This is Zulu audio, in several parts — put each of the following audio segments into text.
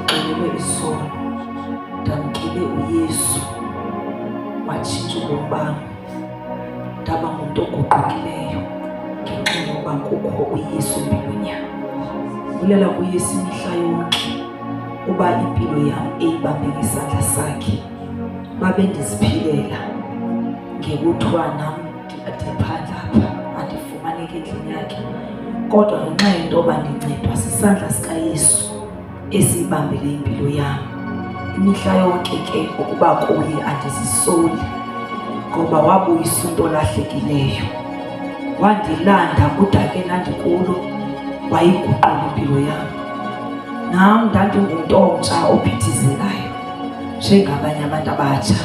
ndixelelwe isono, ndamkele uYesu watshintsha ubomi bam, ndaba ngumntu oguqukileyo ngenxa yokuba kukho uYesu empilweni yam. Bulela kuYesu imihla yonke uba impilo yam eyibambe ngesandla sakhe. Babe ndiziphilela ngekuthiwa nam ndiphandle apha andifumaneki endlini yakhe, kodwa ngenxa yento yoba ndincedwa sisandla sikaYesu esiyibambele impilo yam. Imihla yonke ke ukuba kuye andizisoli, ngoba wabuyisa into olahlekileyo, wandilanda kudake ndandikulo, wayiguqula impilo yam. Nam ndandingumntu omtsha ophithizelayo njengabanye abantu abatsha,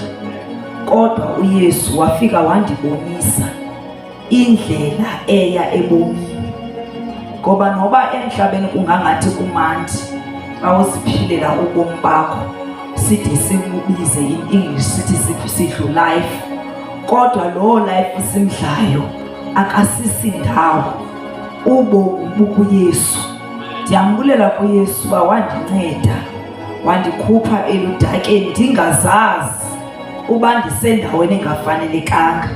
kodwa uYesu wafika wandibonisa indlela eya ebomini. Ngoba noba emhlabeni kungangathi kumandi xa uziphilela ubomi bakho, sithi sibubize in English sithi sidlu life, kodwa loo life simdlayo akasisi ndawo, ubomi bukuYesu. Ndiyambulela kuYesu uba wandinceda, wandikhupha eludakeni ndingazazi uba ndisendaweni engafanelekanga.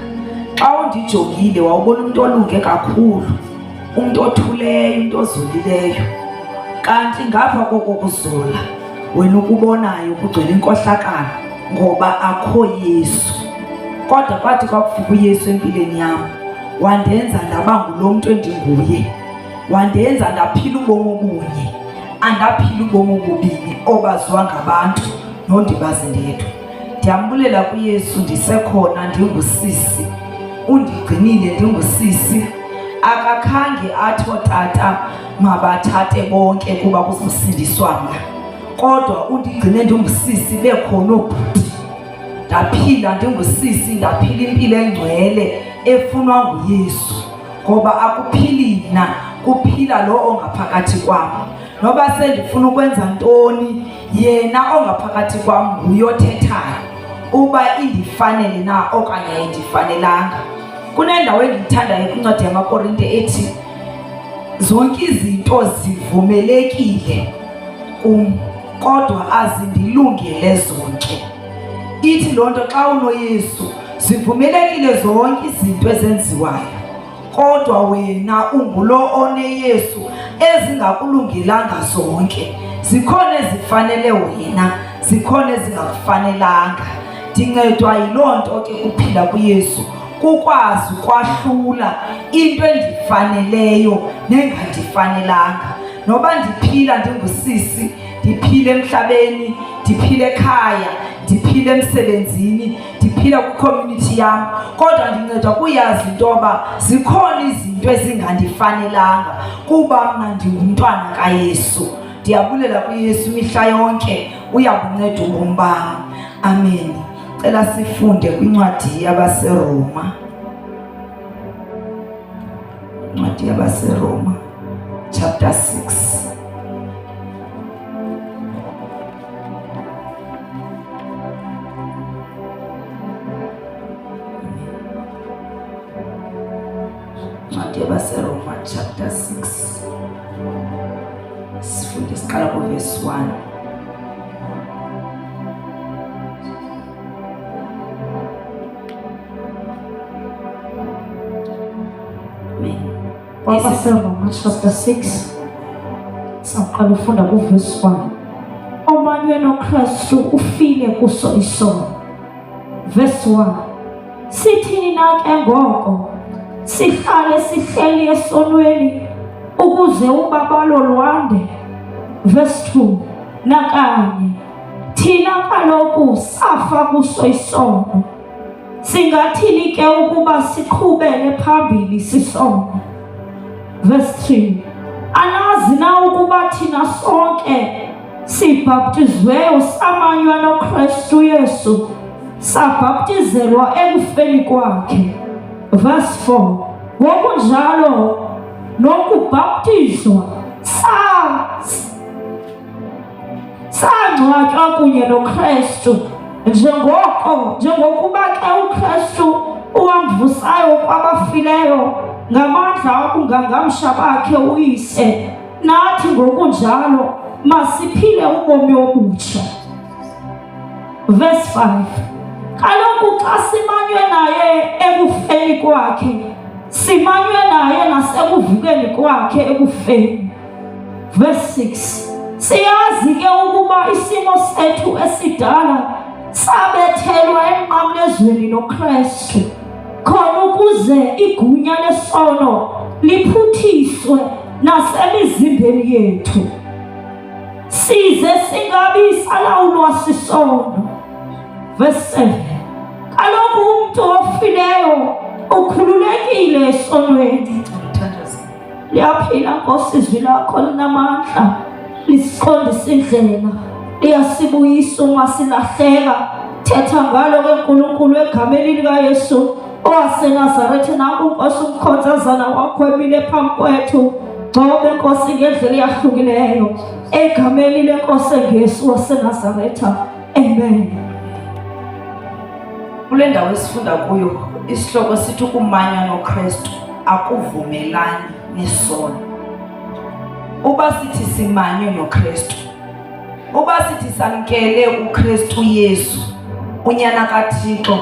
Xa undijongile wawubona umntu olunge kakhulu, umntu othuleyo, umntu ozolileyo, kanti ngapha koko kuzola wena ukubonayo kugcwele inkohlakalo ngoba akho Yesu. Kodwa kwathi kwakufika uYesu empilweni yam, wandenza ndaba ngulo mntu endinguye, wandenza ndaphila ubomi obunye, andaphila ubomi obubini obaziwa ngabantu nondibazi ndedwa. Ndiyambulela kuYesu ndisekhona ndingusisi, undigcinile ndingusisi. Akakhange athi ootata mabathathe bonke kuba kuzosindiswa mna, kodwa undigcine ndingusisi bekhona oobhuti. Ndaphila ndingusisi, ndaphila impilo engcwele efunwa nguYesu, ngoba akuphili mna, kuphila lo ongaphakathi kwam. Noba sendifuna ukwenza ntoni, yena ongaphakathi kwam nguye othethayo uba indifanele na okanye ayindifanelanga. Kunendawo endiyithandayo kwincwadi yamaKorinte ethi zonke izinto zivumelekile kum, kodwa azindilungele zonke. Ithi loo nto xa unoYesu zivumelekile zonke izinto ezenziwayo, kodwa wena ungulo oneYesu ezingakulungelanga zonke. Zikhona ezifanele wena, zikhona ezingakufanelanga. Ndincedwa yiloo nto ke kuphila kuYesu, kukwazi ukwahlula into endifaneleyo nengandifanelanga. Noba ndiphila ndingusisi, ndiphile emhlabeni, ndiphile ekhaya, ndiphile emsebenzini, ndiphila kwicommunity yam, kodwa ndincedwa kuyazi into yoba zikhona izinto ezingandifanelanga kuba mna ndingumntwana kaYesu. Ndiyabulela kuYesu imihla yonke, uyabunceda ubomi bam. Amen. Cela sifunde kwincwadi yabaseRoma, incwadi yabaseRoma chapter 6. Incwadi yabaseRoma chapter 6. Sifunde siqala kuverse 1. WabaseRoma chapter 6 saqala ufunda kuverse 1. Omanywe noKristu ufile kuso isono. Verse 1. Sithini na ke ngoko? Sihlale sihleli esonweni ukuze ubabalo lwande. Verse 2. Nakanye thina kaloku safa kuso isono, singathini ke ukuba siqhubele phambili sisono? Verse 3. Anazi na ukuba thina sonke sibhaptizweyo samanywa noKristu Yesu, sabhaptizelwa ekufeni kwakhe. Verse 4. Ngokunjalo nokubhaptizwa sangcwatywa kunye noKristu, njengokuba ke uKristu uwamvusayo kwabafileyo ngamandla obungangamsha bakhe uyise, nathi ngokunjalo masiphile ubomi obutsha. Verse 5. Kaloku xa simanywe naye ekufeni kwakhe, simanywe naye nasekuvukeni kwakhe ekufeni. Verse 6. Siyazi ke ukuba isimo sethu esidala sabethelwa emnqamlezweni noKristu, khona ukuze igunya lesono liphuthiswe nasemizimbeni yethu, size singabi salawulwa sisono. Verse 7. Kaloku umntu ofileyo ukhululekile esonweni. Liyaphila Nkosi izwi lakho linamandla, lisiqondisa indlela, liyasibuyisa uma silahleka. Thetha ngalo ke Nkulunkulu egameni likaYesu owaseNazaretha. Nanku Nkosi umkhonzazana wakho emile phambi kwethu. Gcobe Nkosi ngendlela eyahlukileyo egameni leNkosi engesu waseNazaretha. Amen. Kule ndawo esifunda kuyo isihloko sithi ukumanywa noKristu akuvumelani nesono. Uba sithi simanywe noKristu, uba sithi samkele uKristu Yesu unyana kaThixo,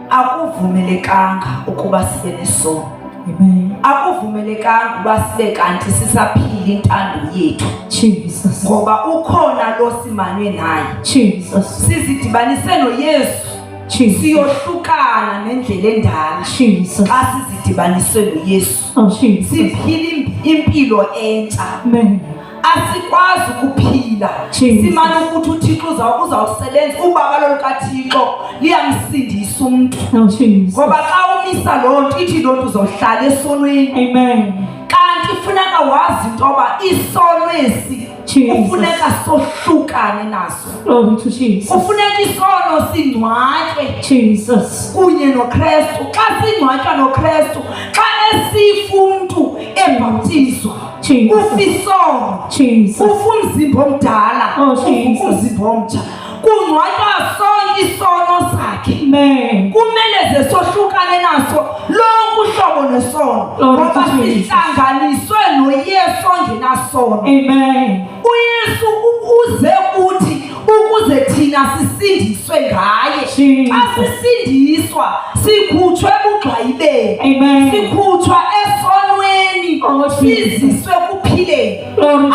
akuvumelekanga ukuba sibe nesono. Amen. Akuvumelekanga ukuba sibe kanti sisaphila intando yethu. Jesus. Ngoba ukhona lo simanywe naye. Jesus. Sizidibanise noYesu. Jesus. Siyohlukana nendlela endala. Jesus. Xa sizidibanise noYesu. Oh, Jesus. Siphila impilo entsha. Amen. Asikwazi ukuphila simane ukuthi uThixo uzawusebenza ubaba lo lukaThixo liyamsindisa umuntu. Oh, Jesus. Ngoba xa umisa loo nto ithi loo nto uzohlala esonweni. Amen. Kanti funeka wazi into yoba isono esi kufuneka sohlukane naso. Glory to Jesus. Kufuneka isono singcwatywe Jesus. kunye noKristu. Xa singcwatywa noKristu, xa esifa umntu ebhaptizwa, ufa isono, ufa umzimba omdala, ufa umzimba omtsha, kungcwatywa sonke isono sakhe. Amen. Kumele ze sohlukane naso lonke uhlobo nesono, ngoba sihlanganiswe noYesu ongenasono. Amen. uYesu uze kuthi ukuze thina sisindiswe ngaye. Xa sisindiswa sikhutshwe ebugxwayibeni. Amen. Sikhutshwa esonweni, siziswe kuphileni.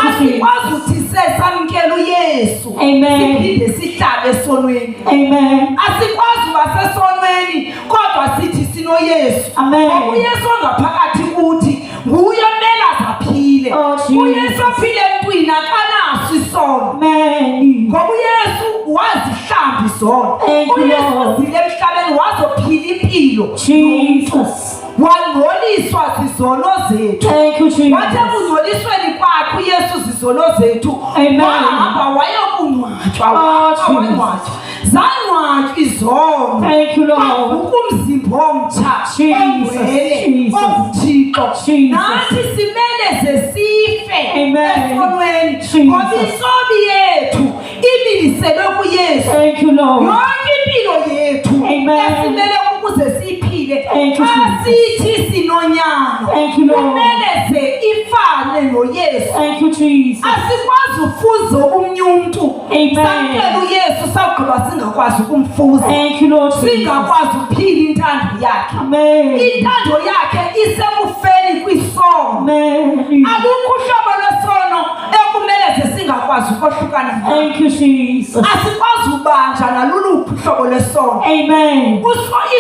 Asikwazi uthi sesamkela uYesu siphinde sihlale esonweni. Amen. Asikwazi uba sesonweni kodwa sithi sinoYesu. Amen. uYesu ongaphakathi kuthi nguye omele azaphile. uYesu aphile emntwini akanaso isono. Amen. Ngoba uYesu wazihlamba izono. uYesu uzile emhlabeni wazophila impilo. Jesus. Wangcoliswa zizono zethu. Thank you, Jesus. Wathi ekungcolisweni kwakhe uYesu zizono zethu, Amen. wahamba wayokungcwatywa. Zangcwatywa izono. Thank you, Lord. Umzimba omtsha ongcwele omthixo. Nathi simele zesife esonweni ngoba isobi yethu imiliselwe kuYesu. Thank you, Lord. Yonke impilo yethu esimele ukuze siphile xa sithi sinonyana kumele ze ifane noYesu. Thank you, Jesus. Asikwazi ufuza omnye umntu samkela uYesu sagqiba singakwazi ukumfuza. Thank you, Lord. Singakwazi ukuphila intando yakhe. Amen. Intando yakhe isekufeni kwisono. Amen. Alukho uhlobo lwesono ekumele singakwazi ukohlukana. Thank you, Jesus. Asikwazi ubanja naluluphi uhlobo lwesono. Amen.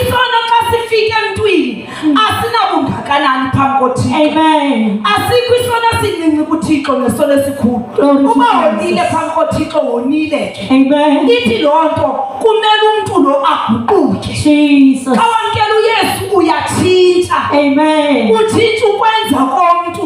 Isono xa sifika emntwini asinabungakanani phambi koThixo. Amen. Asikho isono sincinci kuThixo nesono esikhulu. Uba wonile phambi koThixo wonile ke. Amen. Ithi loo nto kumele umntu lo aguquke. Jesus. Xa wamkela uYesu uyatshintsha. Amen. Utshintsha ukwenza komntu,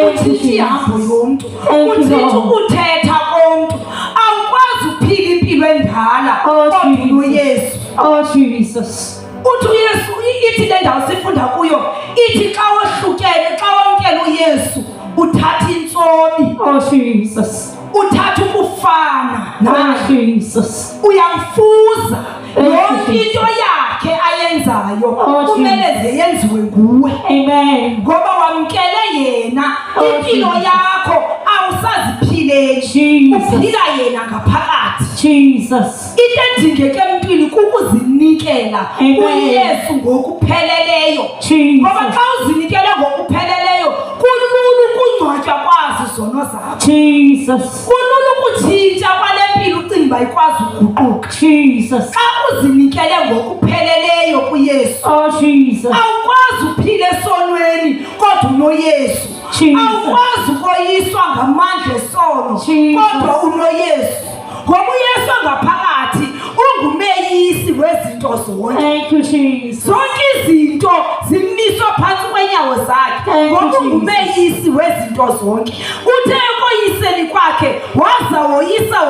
utshintsha ihambo yomntu, utshintsha ukuthetha komntu. Awukwazi ukuphila impilo endala kodwa uYesu. Oh, Jesus. Uthi uYesu ithi le ndawo sifunda kuyo ithi xa wohlukene, xa wamkela uYesu uthatha intsobi. Oh, Jesus. Uthatha ukufana naye. Jesus. Uyamfuza yonke into yakhe ayenzayo kumele zeyenziwe nguwe. Amen. Ngoba wamkele yena impilo yakho awusaziphile ekuphileni Jesus. uphila yena ngaphakathi. Jesus. Into edingeka empilweni kukuzinikela Amen. kuYesu ngokupheleleyo. Ngoba Jesus. xa uzinikele ngokupheleleyo kulula ukungcwatywa kwazi zono zakho. Jesus. Kulula ukutshintsha kwale mpilo ucinga uba ikwazi ukuguquka. Jesus. Xa uzinikele ngokupheleleyo kuYesu Oh, Jesus. awukwazi uphila esonweni kodwa unoYesu. Jesus. Awukwazi ukoyiswa ngamandla esono Jesus. kodwa unoYesu. Ngoba uYesu ngaphakathi ungumeyisi wezinto zonke. Thank you, Jesus. Zonke izinto zimiswa phansi kwenyawo zakhe. Thank you, Ngoba Jesus. ungumeyisi wezinto zonke. Uthe ekoyiseni kwakhe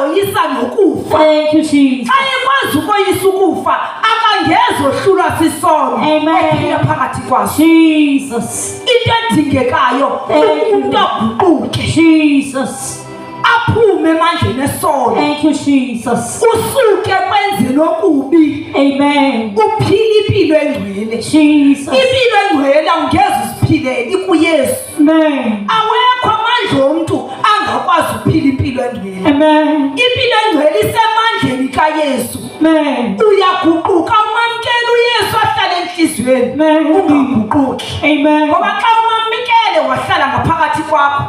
woyisa nokufa. Thank you, Jesus. Xa ekwazi ukoyisa ukufa akangezohlulwa sisono Amen. ephila phakathi kwaso. Jesus. Into edingekayo umuntu aguquke Jesus. aphume emandleni esono Thank you, Jesus. usuke kwenzeni okubi Amen. uphile impilo engcwele. Jesus. Impilo engcwele awungeze uziphilele ikuYesu. Amen. Awekho amandla omntu angakwazi ukuphila impilo engcwele. Amen. Impilo engcwele isemandleni kaYesu. Amen. Uyaguquka umamkele uYesu ahlale enhliziyweni Amen. ungaguquki. Amen. Ngoba xa umamkele wahlala ngaphakathi kwakho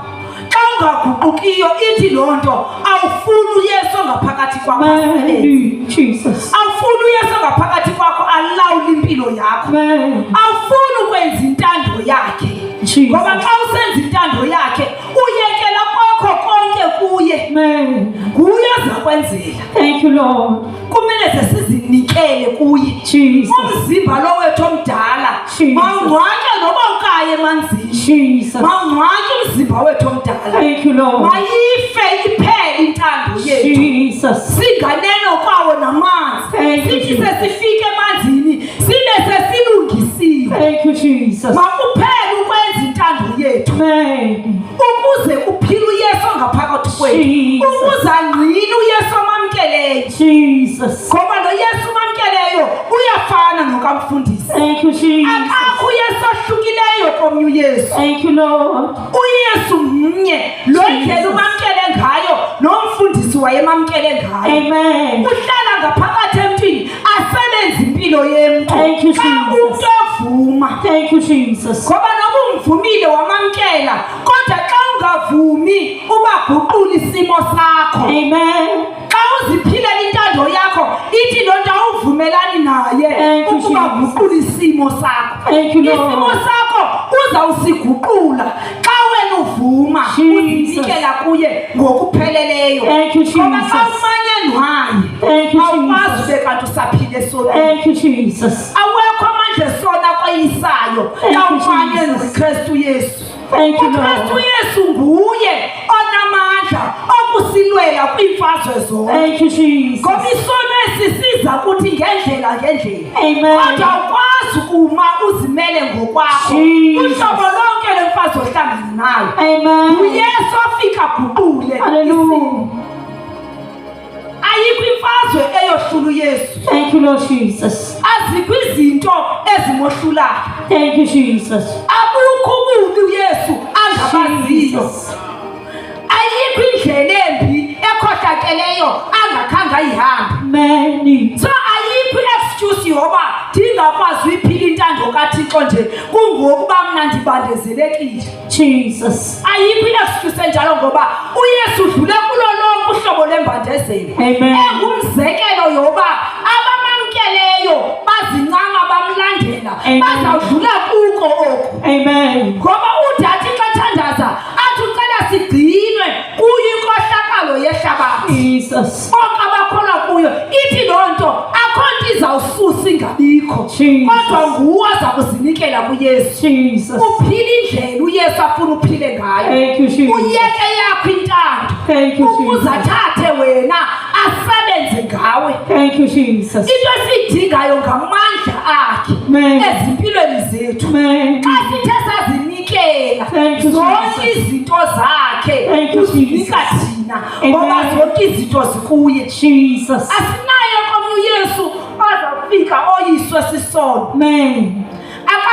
xa ungaguqukiyo ithi loo nto awufuni uYesu ngaphakathi kwakho. Amen. Jesus. Awufuni uYesu ngaphakathi kwakho alawule impilo yakho. Amen. Awufuni ukwenza intando yakhe. Jesus. Ngoba xa usenza intando yakhe uyekela kwakho konke kuye. Amen. Nguye ozakwenzela. Thank you, Lord. Kumele sizinikele kuye. Jesus. Umzimba lo wethu omdala Jesus. mawungcwatywe noba ukaye emanzini. Jesus. Mawungcwatywe umzimba wethu omdala. Thank you, Lord. Mayife iphele intando yethu. Jesus. Singaneno kwawo namanzi. Thank you, Sithi Jesus. sesifika emanzini sibe sesilungisiwe. Thank you, Jesus. Makuphele ukwenza intando yethu Amen. ukuze kuphile uYesu ngaphakathi kwethu. Jesus. Ukuze angqine uYesu amamkeleyo. Jesus. Ngoba lo Yesu amamkeleyo uyafana nokamfundisi. Thank you, Jesus. Akakho uYesu ohlukileyo komnye uYesu. Thank you, Lord. uYesu mnye lo ndlela umamkele ngayo nomfundisi wayemamkele ngayo. Amen. Uhlala ngaphakathi emntwini asebenza impilo yemntu. Thank you, Xa Jesus. umntu evuma Thank you, Jesus. ngoba noba umvumile wamamkela kodwa xa ungavumi ubaguqula isimo sakho. Amen. Xa uziphilela intando yakho ithi loo nto awuvumelani naye Thank you, ukuba guqula isimo sakho. Thank you, Lord. Isimo sakho uzawusiguqula xa wena uvuma Jesus. uzinikela kuye ngokupheleleyo. Thank you, Ngoba xa Jesus. umanye naye Thank you, awukwazi Jesus. ube kanti usaphile esonweni. Thank you, Jesus. Awekho amandla esona akoyisayo Thank xa you, umanye Jesus. noKristu Yesu. Thank you, uKristu Lord. Yesu nguye onamandla okusilwela kwiimfazwe zonke. Thank you, Jesus. Ngoba isono esisiza kuthi ngendlela. Amen. Kodwa ukwazi ukuma uzimele ngokwakho. Jesus. Uhlobo lonke lemfazwe ohlangana nayo. Amen. uYesu afika guqule. Hallelujah. Ayikho imfazwe eyohlula uYesu. Thank you, Lord Jesus. Azikho izinto ezimohlulayo. Thank you, Jesus. Abukho ububi uYesu angabaziyo. Jesus. Ayikho indlela embi ekhohlakeleyo angakhange ayihambe. Many. So ayikho excuse yoba ndingakwazi uyiphila intando kaThixo nje kungokuba mna ndibandezelekile. Jesus. Ayikho excuse enjalo ngoba uYesu udlule kulo lonke uhlobo lembandezelo. Amen. Engumzekelo yoba abamamkeleyo bazincama bamlandela Amen. bazawudlula kuko oku. Amen. Ngoba udathi xa thandaza athi ucela sigcinwe kuyo inkohlakalo yehlabathi. Jesus. Bonke abakholwa kuyo ithi loo nto akho nto izawususa ingabikho. Jesus. Kodwa nguwe oza kuzinikela kuYesu. Jesus. Uphile indlela uYesu afuna uphile ngayo. Thank you, Jesus. Uyeke yakho intando Thank you, ukuze Jesus. athathe wena asebenze ngawe. Thank you, Jesus. Into esiyidingayo ngamandla akhe Amen. ezimpilweni zethu. Amen. Xa sithe sazinikela Thank you, zonke Jesus. izinto zakhe Thank you, uzinika Jesus. thina Amen. ngoba zonke izinto zikuye. Jesus. Asinaye komnye uYesu ozafika oyiswe sisono. Amen.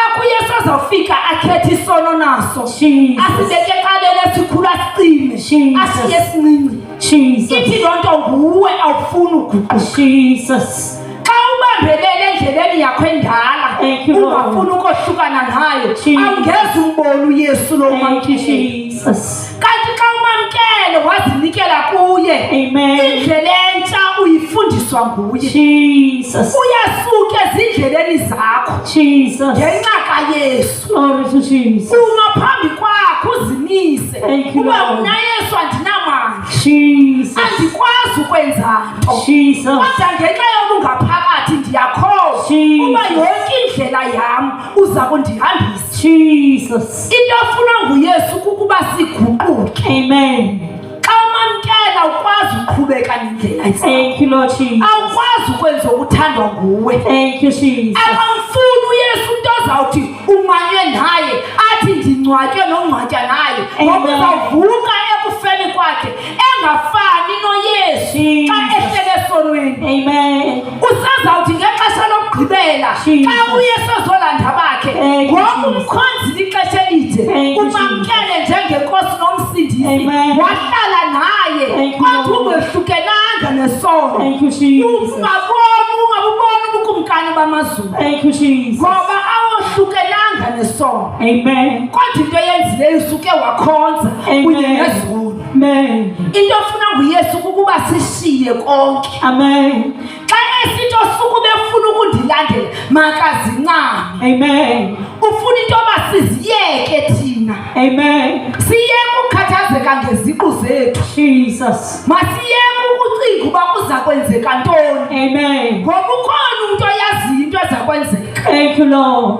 xa kuyesu azawufika akhethe isono naso Jesus. asibeke eqaleni sikhula sicime Jesus. asiye sincinci Jesus. ithi loo nto nguwe awufuni uguquka Jesus. xa ubambelele endleleni yakho endala Thank you, Lord. ungafuni ukohlukana nayo Jesus. awungeze umbone uyesu lo Thank you, wamkele Jesus. kanti xa umamkele wazinikela kuye Amen. indlela entsha uyifundiswa nguye Jesus. uyasuke ezindleleni zakho Jesus. ngenxa kayesu Glory to Jesus. uma phambi kwakho uzimise Thank you, uba Lord. mna yesu andinamandla Jesus. andikwazi ukwenza nto Jesus. kodwa ngenxa yobungaphakathi ndiyakholwa Jesus. uba yonke indlela yam uza kundihambisa Jesus. into ofuna nguyesu kukuba siguquke Amen. xa umamkela ukwazi uqhubeka nendlela yakho Thank you, Lord Jesus. awukwazi ukwenza ukuthandwa nguwe Thank you, Jesus. akamfuni uyesu into ozawuthi umanywe naye athi ndingcwatywe nongcwatya naye ngoba Amen. uzawuvuka ekufeni kwakhe engafani noyesu xa Jesus. ehlele esonweni Amen. usazawuthi ngexesha lokugqibela Jesus. xa uyesu ezolanda bakhe Thank you, ngoba Jesus. umkhonzile ixesha elide Thank you, umamkele njengenkosi nomsindisi Amen. wahlala naye Thank you, kodwa Lord. ungehlukenanga nesono Thank you, Jesus. ungabuboni ubukumkani bamazulu Thank you, Jesus. ngoba awohlukenanga nesono Amen. kodwa into eyenzileyo usuke wakhonza kunye Amen. nezulu Amen. into ofuna nguyesu kukuba sishiye konke Amen. xa esithi osuku befuna ukundilandela makazincame Amen. ufuna into yoba siziyeke thina Amen. siyeke ukukhathazeka ngeziqu zethu Jesus. masiyeke ukucinga uba kuza kwenzeka ntoni Amen. ngoba ukhona umntu oyaziyo into eza kwenzeka Thank you, Lord.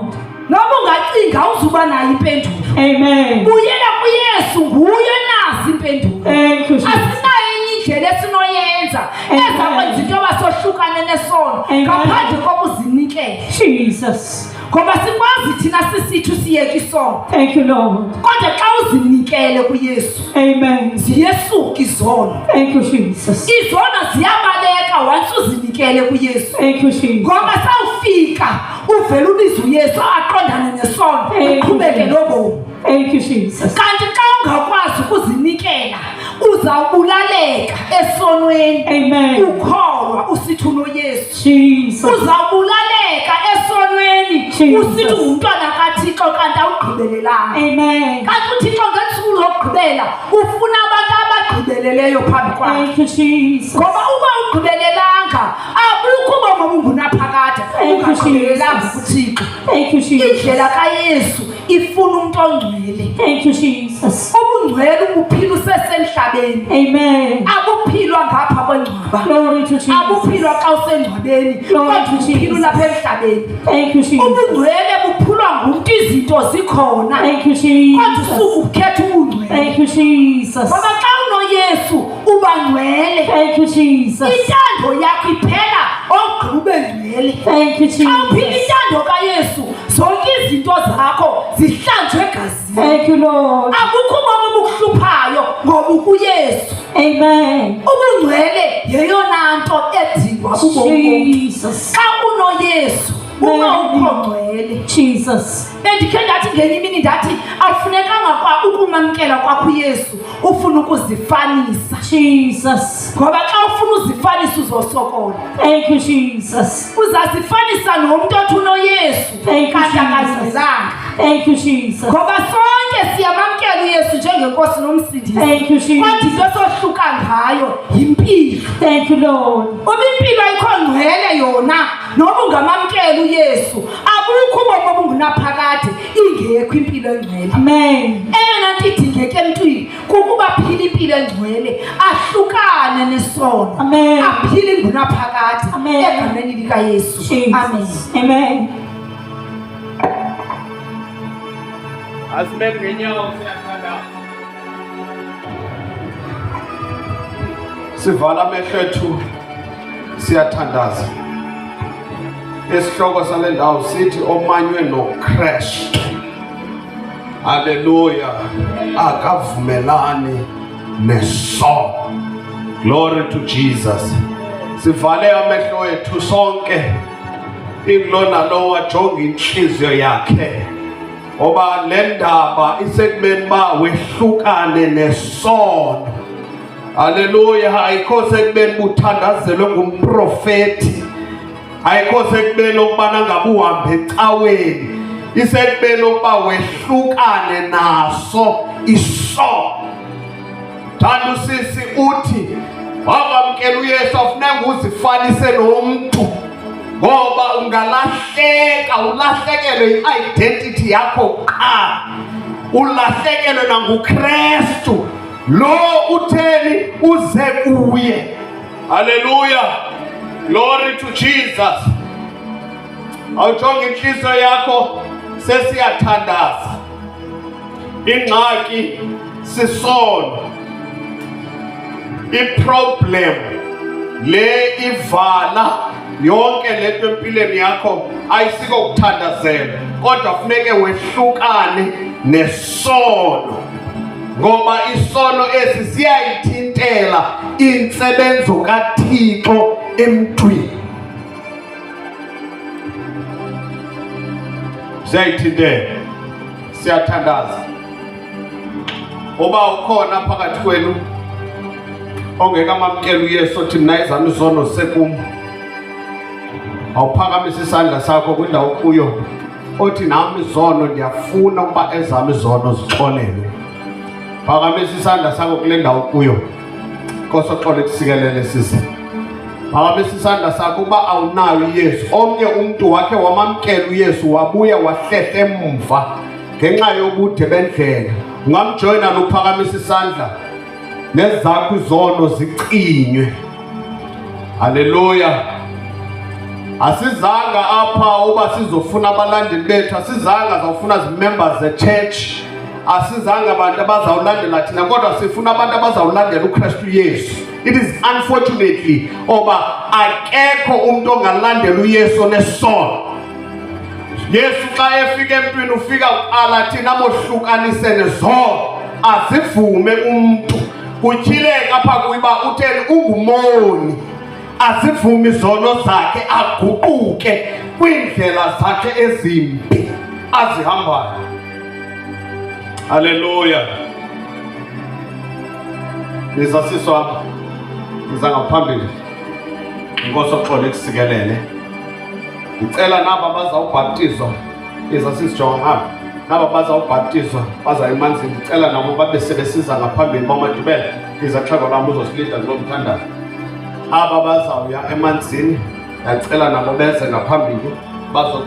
noba ungacinga awuzuba nayo impendulo Amen. buyela kuyesu nguye nazi impendulo Thank you, Jesus. asinayo enye indlela esinoyenza Amen. eza kwenza into yoba sohlukane nesono Amen. ngaphandle kokuzinikela Jesus. ngoba sikwazi thina sisithi usiyeke isono Thank you, Lord. kodwa xa uzinikele kuyesu Amen. ziyesuka izono Thank you, Jesus. izono ziyabaleka once uzinikele kuyesu Thank you, Jesus. ngoba sawufika uvele ubiza uyesu aqondane nesono Thank you, uqhubeke Jesus. nobomi Thank you, Jesus. kanti xa ungakwazi ukuzinikela uzawubulaleka esonweni Amen. ukholwa usithi unoyesu Jesus. uzawubulaleka esonweni Jesus. usithi ungumntwana kathixo kanti awugqibelelanga Amen. kanti uthixo ngensuku lokugqibela ufuna abantu abagqibeleleyo phambi kwakhe Thank you, Jesus. ngoba uba ugqibelelanga abukho ubomi obungunaphakade Thank you, ungagqibelelanga Jesus. kuthixo Thank you, Jesus. indlela kayesu ifuna umntu ongcwele Thank you, Jesus. ubungcwele ubuphila usesemhlabeni Amen. abuphilwa ngapha kwengcwaba Glory to Jesus. abuphilwa xa usengcwabeni Glory kodwa to uphila Jesus. ulapha emhlabeni Thank you, Jesus. ubungcwele buphulwa ngumntu izinto zikhona Thank you, kodwa Jesus. usuke ukhetha ubungcwele Thank you, Jesus. ngoba xa unoyesu uba ngcwele Thank you, Jesus. intando yakho iphela ogqiba ube ngcwele Thank you, xa uphila Jesus. intando kayesu zonke izinto zakho zihlanjwe egazini Thank you, Lord. akukho ubomi obukuhluphayo ngoba ukuyesu Amen. ubungcwele yeyona nto edingwa bubomi Jesus. xa unoyesu uma ukho ngcwele Jesus. bendikhe ndathi ngenye imini ndathi awufunekanga kwa ukumamkela kwakho uyesu ufuna ukuzifanisa Jesus. ngoba xa ufuna uzifanisa uzosokola Thank you, Jesus. uzazifanisa nomntu othi unoyesu Thank you, kanti Jesus. akazilanga Thank you, Jesus. ngoba sonke siyamamkela uyesu njengenkosi nomsindisi Thank you, kodwa Jesus. into esohluka ngayo yimpilo Thank you, Lord. uba impilo ayikho ngcwele yona noba ungamamkela uyesu abukho ubomi obungunaphakade ingekho impilo engcwele Amen. eyona nto idingeka emntwini kukuba aphile impilo engcwele ahlukane nesono Amen. aphile ingunaphakade Amen. egameni likayesu amen Jesus. Amen. Asimele ngenyawo siyathanda. Sivala amehlo ethu siyathandaza. Isihloko sale ndawo sithi omanywe noCrash. Haleluya. Akavumelani nesono. Glory to Jesus. Sivale amehlo ethu sonke Ingilona lo wajonga inhliziyo yakhe. Oba le ndaba isekubeni ba wehlukane nesono. Haleluya. Ayikho sekubeni uthandazelwe ngumprofeti. Ayikho sekubeni ukubana ngabe uhambe ecaweni. Isekubeni ukuba wehlukane naso isono. Thanda usisi uthi wakwamkela uYesu afuneka uzifanise nomuntu ngoba ungalahleka, ulahlekelwe i-identity yakho qha, ulahlekelwe nanguKristu lo utheni uze kuye. Haleluya. Glory to Jesus. Awujonge inhliziyo yakho sesiyathandaza. Ingxaki sisono. I-problem le ivala yonke lento empilweni yakho ayisiko ukuthandazela, kodwa kufuneke wehlukane nesono ngoba isono esi siyayithintela insebenzo kaThixo emntwini. Siyayithintela, siyathandaza. Oba ukhona phakathi kwenu ongeke amamkela uYesu othi mina ezami izono sekum, awuphakamise isandla sakho kwindawo kuyo othi nami izono ndiyafuna ukuba ezami izono zixolelwe. Phakamisa isandla sakho kule ndawo kuyo. Nkosi oxole kusikelele sisi. Phakamisa isandla sakho ukuba awunayo uYesu. Omnye umuntu wakhe wamamkela uYesu wabuya wahlehla emva ngenxa yobude bendlela. Ungamjoyina nophakamisa isandla nezakho izono zicinywe. Haleluya. Asizanga apha uba sizofuna abalandeli bethu, asizanga zawufuna zi-members ze-church, asizanga abantu abazawulandela thina, kodwa sifuna abantu abazawulandela uKristu Yesu. It is unfortunately oba akekho umuntu ongalandela uYesu nesono. Yesu xa efika empini ufika uqala thina mohlukanise nezono, asivume umuntu kutyhileka apha kuyiba utheni ungumoni, azivumi izono zakhe, aguquke kwindlela zakhe ezimbi azihambayo. Haleluya. Nizasiswa niza ngaphambili. Inkosi oxole kusikelele. Ngicela naba bazawubhaptizwa, izasisijonga ngapha. Naba bazawubhaptizwa baza emanzini, ngicela nabo babe sebesiza ngaphambili bamadubela. Izaxhego lami uzosilida ngomthandazo. Aba bazawuya emanzini, ngicela nabo beze ngaphambili bazo